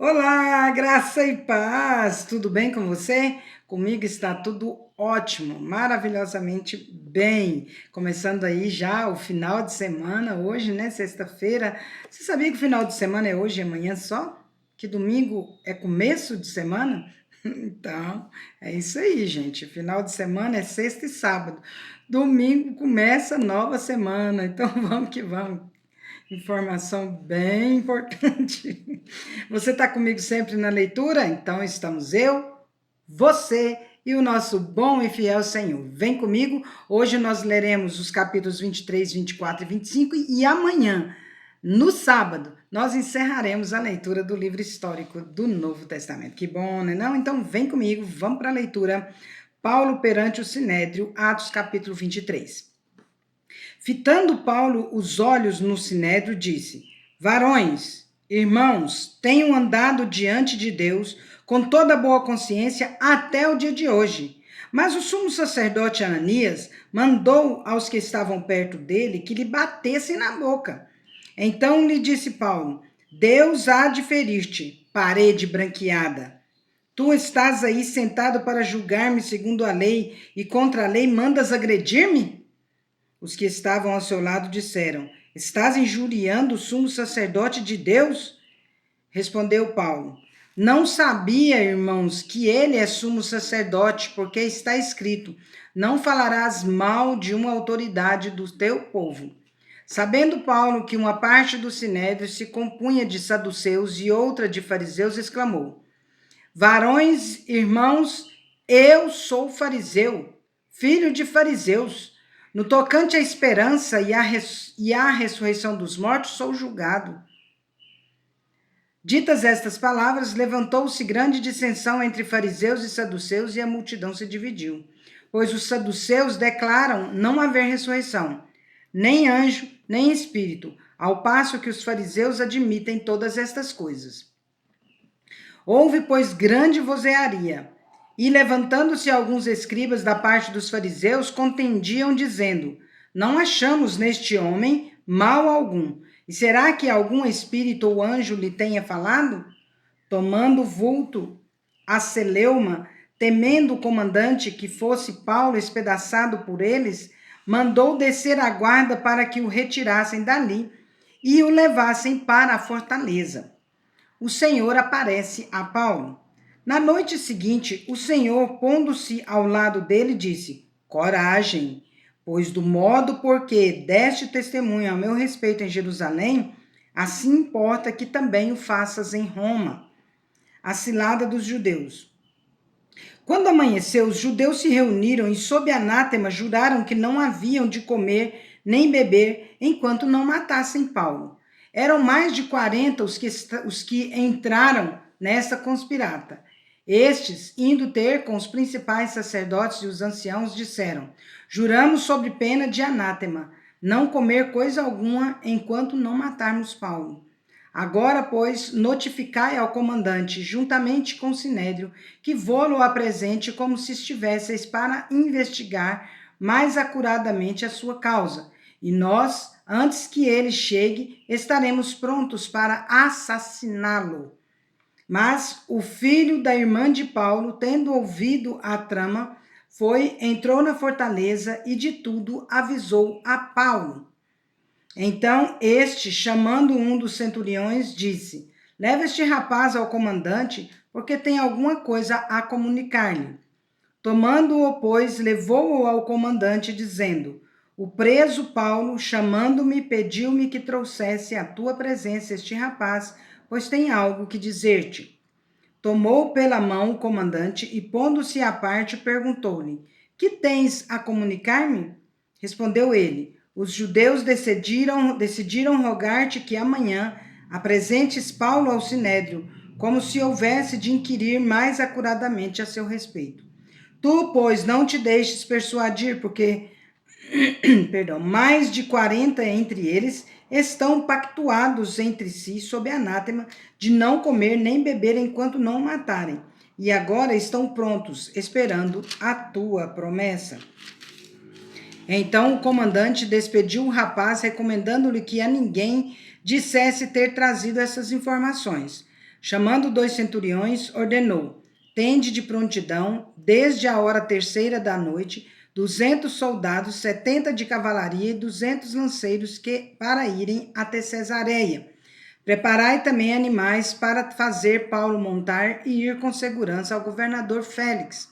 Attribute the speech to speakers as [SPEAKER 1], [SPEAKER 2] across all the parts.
[SPEAKER 1] Olá, graça e paz, tudo bem com você? Comigo está tudo ótimo, maravilhosamente bem. Começando aí já o final de semana, hoje, né, sexta-feira. Você sabia que o final de semana é hoje e amanhã só? Que domingo é começo de semana? Então, é isso aí, gente. Final de semana é sexta e sábado. Domingo começa a nova semana, então vamos que vamos. Informação bem importante. Você está comigo sempre na leitura? Então estamos eu, você e o nosso bom e fiel Senhor. Vem comigo. Hoje nós leremos os capítulos 23, 24 e 25 e amanhã, no sábado, nós encerraremos a leitura do livro histórico do Novo Testamento. Que bom, né? Não? Então vem comigo, vamos para a leitura. Paulo perante o Sinédrio, Atos capítulo 23. Fitando Paulo os olhos no sinédrio, disse: Varões, irmãos, tenham andado diante de Deus com toda boa consciência até o dia de hoje. Mas o sumo sacerdote Ananias mandou aos que estavam perto dele que lhe batessem na boca. Então lhe disse Paulo: Deus há de ferir-te, parede branqueada. Tu estás aí sentado para julgar-me segundo a lei e contra a lei mandas agredir-me? Os que estavam ao seu lado disseram: Estás injuriando o sumo sacerdote de Deus? Respondeu Paulo: Não sabia, irmãos, que ele é sumo sacerdote, porque está escrito: Não falarás mal de uma autoridade do teu povo. Sabendo Paulo que uma parte do sinédrio se compunha de saduceus e outra de fariseus, exclamou: Varões, irmãos, eu sou fariseu, filho de fariseus. No tocante à esperança e à ressurreição dos mortos, sou julgado. Ditas estas palavras, levantou-se grande dissensão entre fariseus e saduceus e a multidão se dividiu. Pois os saduceus declaram não haver ressurreição, nem anjo, nem espírito, ao passo que os fariseus admitem todas estas coisas. Houve, pois, grande vozearia. E levantando-se alguns escribas da parte dos fariseus, contendiam, dizendo: Não achamos neste homem mal algum. E será que algum espírito ou anjo lhe tenha falado? Tomando vulto a celeuma, temendo o comandante que fosse Paulo espedaçado por eles, mandou descer a guarda para que o retirassem dali e o levassem para a fortaleza. O Senhor aparece a Paulo. Na noite seguinte, o Senhor, pondo-se ao lado dele, disse: Coragem, pois do modo por que deste testemunho a meu respeito em Jerusalém, assim importa que também o faças em Roma. A cilada dos judeus. Quando amanheceu, os judeus se reuniram e, sob anátema, juraram que não haviam de comer nem beber enquanto não matassem Paulo. Eram mais de 40 os que entraram nessa conspirata. Estes, indo ter com os principais sacerdotes e os anciãos, disseram: Juramos sob pena de anátema, não comer coisa alguma enquanto não matarmos Paulo. Agora, pois, notificai ao comandante, juntamente com o sinédrio, que vô-lo apresente como se estivesseis para investigar mais acuradamente a sua causa. E nós, antes que ele chegue, estaremos prontos para assassiná-lo. Mas o filho da irmã de Paulo, tendo ouvido a trama, entrou na fortaleza e de tudo avisou a Paulo. Então este, chamando um dos centuriões, disse: Leva este rapaz ao comandante, porque tem alguma coisa a comunicar-lhe. Tomando-o, pois, levou-o ao comandante, dizendo: O preso Paulo, chamando-me, pediu-me que trouxesse à tua presença este rapaz, pois tem algo que dizer-te. Tomou pela mão o comandante e, pondo-se à parte, perguntou-lhe: Que tens a comunicar-me? Respondeu ele: Os judeus decidiram rogar-te que amanhã apresentes Paulo ao sinédrio, como se houvesse de inquirir mais acuradamente a seu respeito. Tu, pois, não te deixes persuadir, porque mais de 40 entre eles estão pactuados entre si sob anátema de não comer nem beber enquanto não o matarem. E agora estão prontos, esperando a tua promessa. Então o comandante despediu o rapaz, recomendando-lhe que a ninguém dissesse ter trazido essas informações. Chamando 2 centuriões, ordenou: tende de prontidão, desde a hora 3ª da noite, 200 soldados, 70 de cavalaria e 200 lanceiros para irem até Cesareia. Preparai também animais para fazer Paulo montar e ir com segurança ao governador Félix.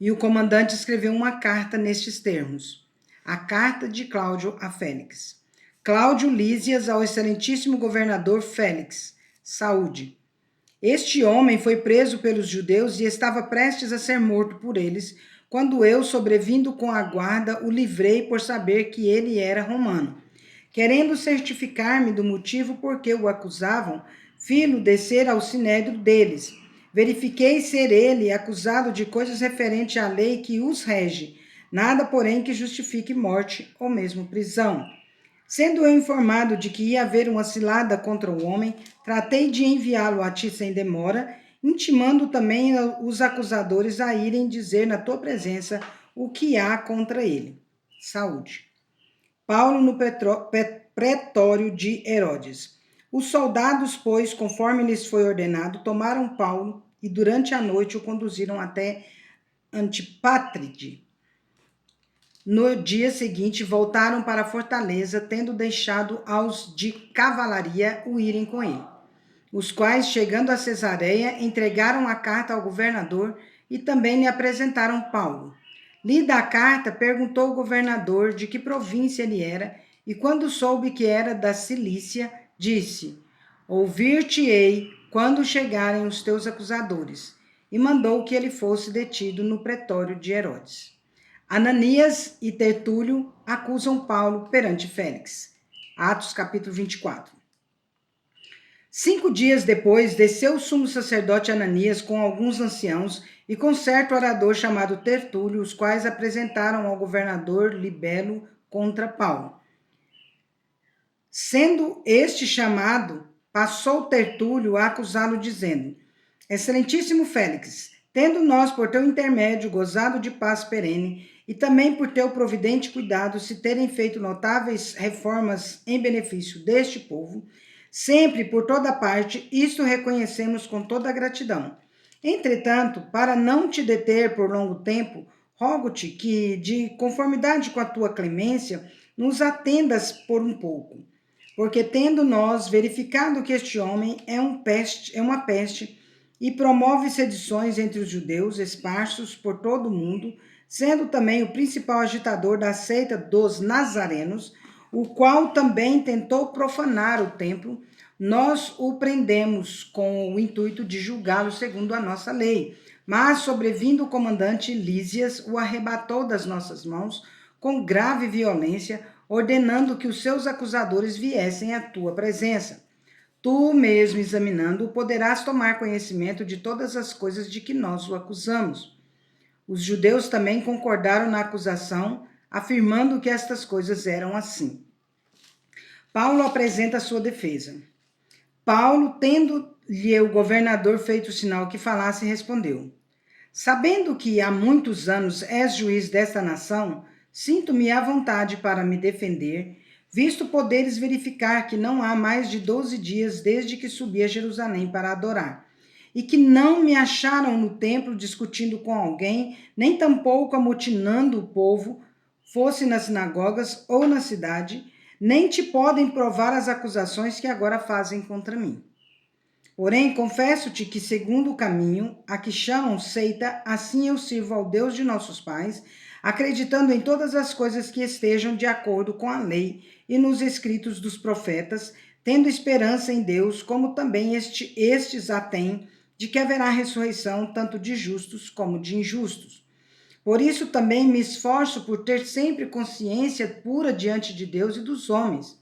[SPEAKER 1] E o comandante escreveu uma carta nestes termos: a carta de Cláudio a Félix. Cláudio Lísias ao excelentíssimo governador Félix. Saúde. Este homem foi preso pelos judeus e estava prestes a ser morto por eles, quando eu, sobrevindo com a guarda, o livrei por saber que ele era romano. Querendo certificar-me do motivo por que o acusavam, fi-lo descer ao sinédrio deles. Verifiquei ser ele acusado de coisas referentes à lei que os rege, nada, porém, que justifique morte ou mesmo prisão. Sendo eu informado de que ia haver uma cilada contra o homem, tratei de enviá-lo a ti sem demora, intimando também os acusadores a irem dizer na tua presença o que há contra ele. Saúde. Paulo no pretório de Herodes. Os soldados, pois, conforme lhes foi ordenado, tomaram Paulo e durante a noite o conduziram até Antipátride. No dia seguinte, voltaram para a fortaleza, tendo deixado aos de cavalaria o irem com ele, os quais, chegando a Cesareia, entregaram a carta ao governador e também lhe apresentaram Paulo. Lida a carta, perguntou o governador de que província ele era, e quando soube que era da Cilícia, disse: ouvir-te-ei quando chegarem os teus acusadores, e mandou que ele fosse detido no pretório de Herodes. Ananias e Tertúlio acusam Paulo perante Félix. Atos capítulo 24. 5 dias depois, desceu o sumo sacerdote Ananias com alguns anciãos e com certo orador chamado Tertúlio, os quais apresentaram ao governador Libelo contra Paulo. Sendo este chamado, passou Tertúlio a acusá-lo, dizendo: excelentíssimo Félix, tendo nós por teu intermédio gozado de paz perene, e também por teu providente cuidado se terem feito notáveis reformas em benefício deste povo, sempre por toda parte, isto reconhecemos com toda a gratidão. Entretanto, para não te deter por longo tempo, rogo-te que, de conformidade com a tua clemência, nos atendas por um pouco. Porque tendo nós verificado que este homem é uma peste e promove sedições entre os judeus esparsos por todo o mundo, sendo também o principal agitador da seita dos nazarenos, o qual também tentou profanar o templo, nós o prendemos com o intuito de julgá-lo segundo a nossa lei. Mas, sobrevindo o comandante Lísias, o arrebatou das nossas mãos com grave violência, ordenando que os seus acusadores viessem à tua presença. Tu mesmo, examinando-o, poderás tomar conhecimento de todas as coisas de que nós o acusamos. Os judeus também concordaram na acusação, afirmando que estas coisas eram assim. Paulo apresenta a sua defesa. Paulo, tendo-lhe o governador feito o sinal que falasse, respondeu: sabendo que há muitos anos és juiz desta nação, sinto-me à vontade para me defender, visto poderes verificar que não há mais de 12 dias desde que subi a Jerusalém para adorar, e que não me acharam no templo discutindo com alguém, nem tampouco amotinando o povo, fosse nas sinagogas ou na cidade, nem te podem provar as acusações que agora fazem contra mim. Porém, confesso-te que, segundo o caminho, a que chamam seita, assim eu sirvo ao Deus de nossos pais, acreditando em todas as coisas que estejam de acordo com a lei e nos escritos dos profetas, tendo esperança em Deus, como também estes a têm, de que haverá ressurreição tanto de justos como de injustos. Por isso também me esforço por ter sempre consciência pura diante de Deus e dos homens.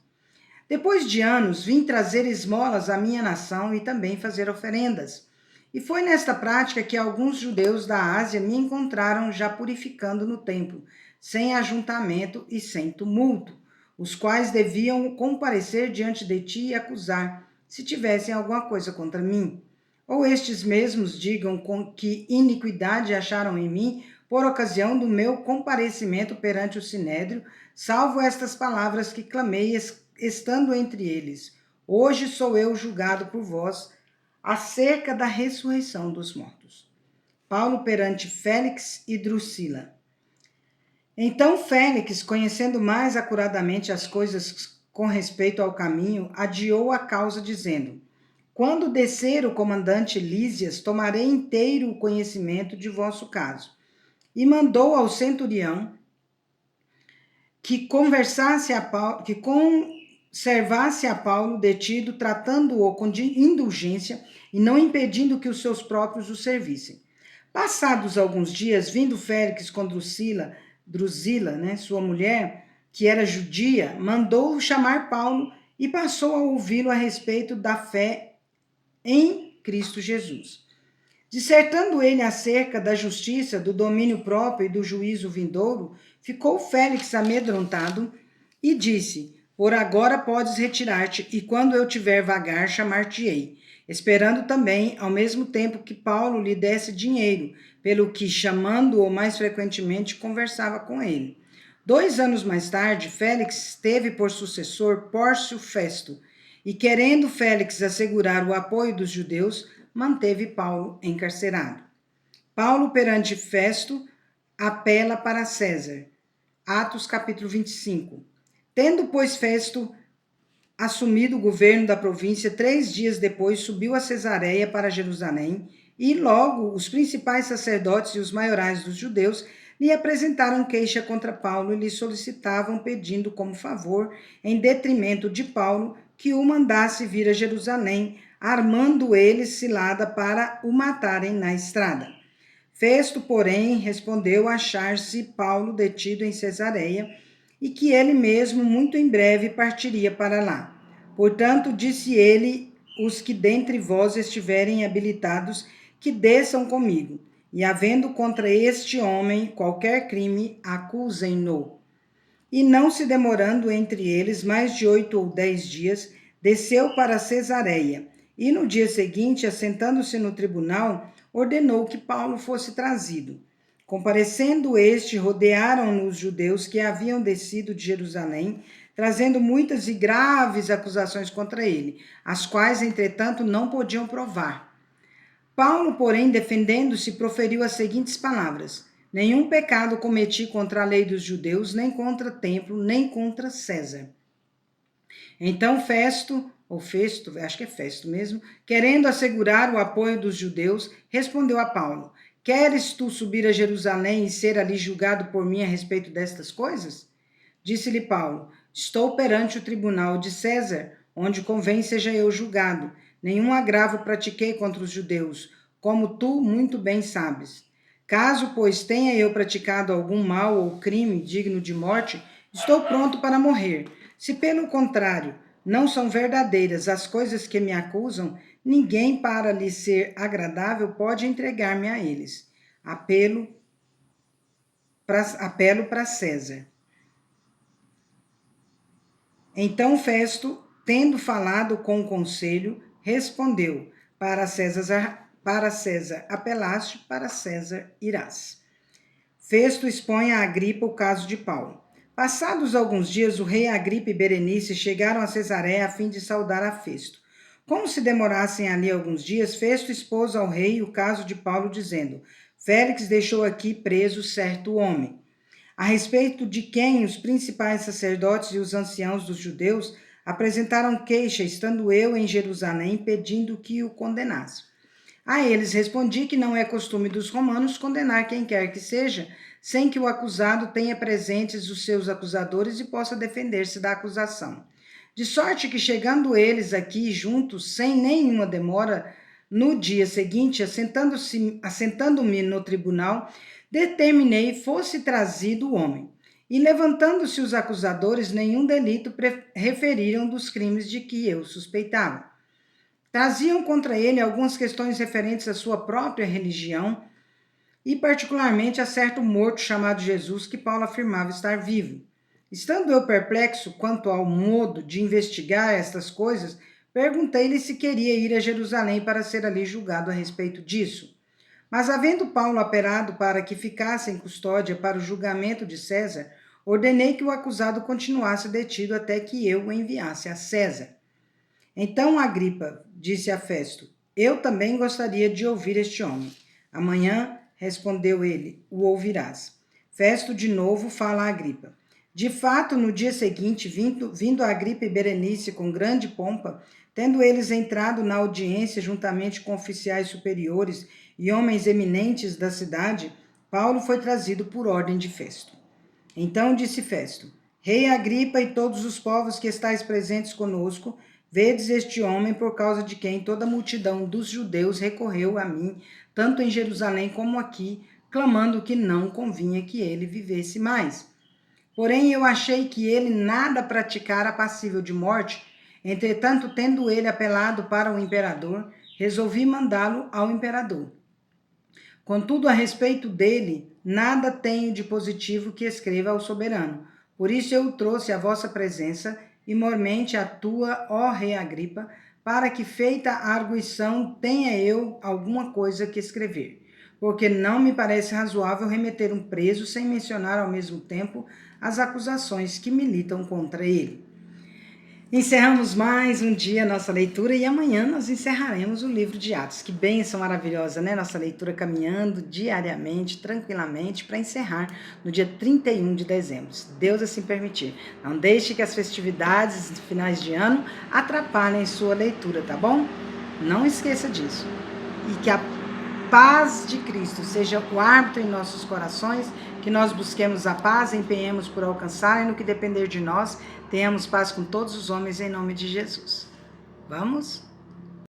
[SPEAKER 1] Depois de anos, vim trazer esmolas à minha nação e também fazer oferendas. E foi nesta prática que alguns judeus da Ásia me encontraram já purificando no templo, sem ajuntamento e sem tumulto, os quais deviam comparecer diante de ti e acusar, se tivessem alguma coisa contra mim. Ou estes mesmos digam com que iniquidade acharam em mim por ocasião do meu comparecimento perante o sinédrio, salvo estas palavras que clamei estando entre eles: hoje sou eu julgado por vós, acerca da ressurreição dos mortos. Paulo perante Félix e Drusila. Então Félix, conhecendo mais acuradamente as coisas com respeito ao caminho, adiou a causa, dizendo: quando descer o comandante Lísias, tomarei inteiro o conhecimento de vosso caso. E mandou ao centurião que conservasse a Paulo detido, tratando-o com indulgência e não impedindo que os seus próprios o servissem. Passados alguns dias, vindo Félix com Drusila, sua mulher, que era judia, mandou chamar Paulo e passou a ouvi-lo a respeito da fé em Cristo Jesus. Dissertando ele acerca da justiça, do domínio próprio e do juízo vindouro, ficou Félix amedrontado e disse: por agora podes retirar-te, e quando eu tiver vagar, chamar-te-ei, esperando também, ao mesmo tempo, que Paulo lhe desse dinheiro, pelo que, chamando-o mais frequentemente, conversava com ele. 2 anos mais tarde, Félix teve por sucessor Pórcio Festo, e querendo Félix assegurar o apoio dos judeus, manteve Paulo encarcerado. Paulo perante Festo apela para César. Atos capítulo 25. Tendo, pois, Festo assumido o governo da província, 3 dias depois subiu a Cesareia para Jerusalém, e logo os principais sacerdotes e os maiorais dos judeus lhe apresentaram queixa contra Paulo e lhe solicitavam, pedindo como favor, em detrimento de Paulo, que o mandasse vir a Jerusalém, armando eles cilada para o matarem na estrada. Festo, porém, respondeu achar-se Paulo detido em Cesareia e que ele mesmo muito em breve partiria para lá. Portanto, disse ele: os que dentre vós estiverem habilitados, que desçam comigo, e havendo contra este homem qualquer crime, acusem-no. E não se demorando entre eles mais de 8 ou 10 dias, desceu para Cesareia, e no dia seguinte, assentando-se no tribunal, ordenou que Paulo fosse trazido. Comparecendo este, rodearam-no os judeus que haviam descido de Jerusalém, trazendo muitas e graves acusações contra ele, as quais, entretanto, não podiam provar. Paulo, porém, defendendo-se, proferiu as seguintes palavras: nenhum pecado cometi contra a lei dos judeus, nem contra o templo, nem contra César. Então Festo, acho que é Festo mesmo, querendo assegurar o apoio dos judeus, respondeu a Paulo: queres tu subir a Jerusalém e ser ali julgado por mim a respeito destas coisas? Disse-lhe Paulo: estou perante o tribunal de César, onde convém seja eu julgado. Nenhum agravo pratiquei contra os judeus, como tu muito bem sabes. Caso, pois, tenha eu praticado algum mal ou crime digno de morte, estou pronto para morrer. Se, pelo contrário, não são verdadeiras as coisas que me acusam, ninguém, para lhe ser agradável, pode entregar-me a eles. Apelo para César. Então Festo, tendo falado com o conselho, respondeu: para César apelaste, para César irás. Festo expõe a Agripa o caso de Paulo. Passados alguns dias, o rei Agripa e Berenice chegaram a Cesareia a fim de saudar a Festo. Como se demorassem ali alguns dias, Festo expôs ao rei o caso de Paulo, dizendo: Félix deixou aqui preso certo homem, a respeito de quem os principais sacerdotes e os anciãos dos judeus apresentaram queixa, estando eu em Jerusalém, pedindo que o condenasse. A eles respondi que não é costume dos romanos condenar quem quer que seja, sem que o acusado tenha presentes os seus acusadores e possa defender-se da acusação. De sorte que, chegando eles aqui juntos, sem nenhuma demora, no dia seguinte, assentando-me no tribunal, determinei fosse trazido o homem. E levantando-se os acusadores, nenhum delito referiram dos crimes de que eu suspeitava. Traziam contra ele algumas questões referentes à sua própria religião e particularmente a certo morto chamado Jesus, que Paulo afirmava estar vivo. Estando eu perplexo quanto ao modo de investigar estas coisas, perguntei-lhe se queria ir a Jerusalém para ser ali julgado a respeito disso. Mas, havendo Paulo apelado para que ficasse em custódia para o julgamento de César, ordenei que o acusado continuasse detido até que eu o enviasse a César. Então Agripa disse a Festo: Eu também gostaria de ouvir este homem. Amanhã, respondeu ele, o ouvirás. Festo de novo fala a Agripa. De fato, no dia seguinte, vindo a Agripa e Berenice com grande pompa, tendo eles entrado na audiência juntamente com oficiais superiores e homens eminentes da cidade, Paulo foi trazido por ordem de Festo. Então disse Festo: Rei Agripa e todos os povos que estáis presentes conosco, vedes este homem por causa de quem toda a multidão dos judeus recorreu a mim, tanto em Jerusalém como aqui, clamando que não convinha que ele vivesse mais. Porém, eu achei que ele nada praticara passível de morte. Entretanto, tendo ele apelado para o imperador, resolvi mandá-lo ao imperador. Contudo, a respeito dele, nada tenho de positivo que escreva ao soberano. Por isso eu o trouxe à vossa presença, e mormente a tua, ó rei Agripa, para que, feita a arguição, tenha eu alguma coisa que escrever. Porque não me parece razoável remeter um preso sem mencionar ao mesmo tempo as acusações que militam contra ele. Encerramos mais um dia a nossa leitura e amanhã nós encerraremos o livro de Atos. Que bênção maravilhosa, né? Nossa leitura caminhando diariamente, tranquilamente, para encerrar no dia 31 de dezembro, se Deus assim permitir. Não deixe que as festividades de finais de ano atrapalhem sua leitura, tá bom? Não esqueça disso. E que a paz de Cristo seja o árbitro em nossos corações, que nós busquemos a paz, empenhemos por alcançar e no que depender de nós, tenhamos paz com todos os homens em nome de Jesus. Vamos?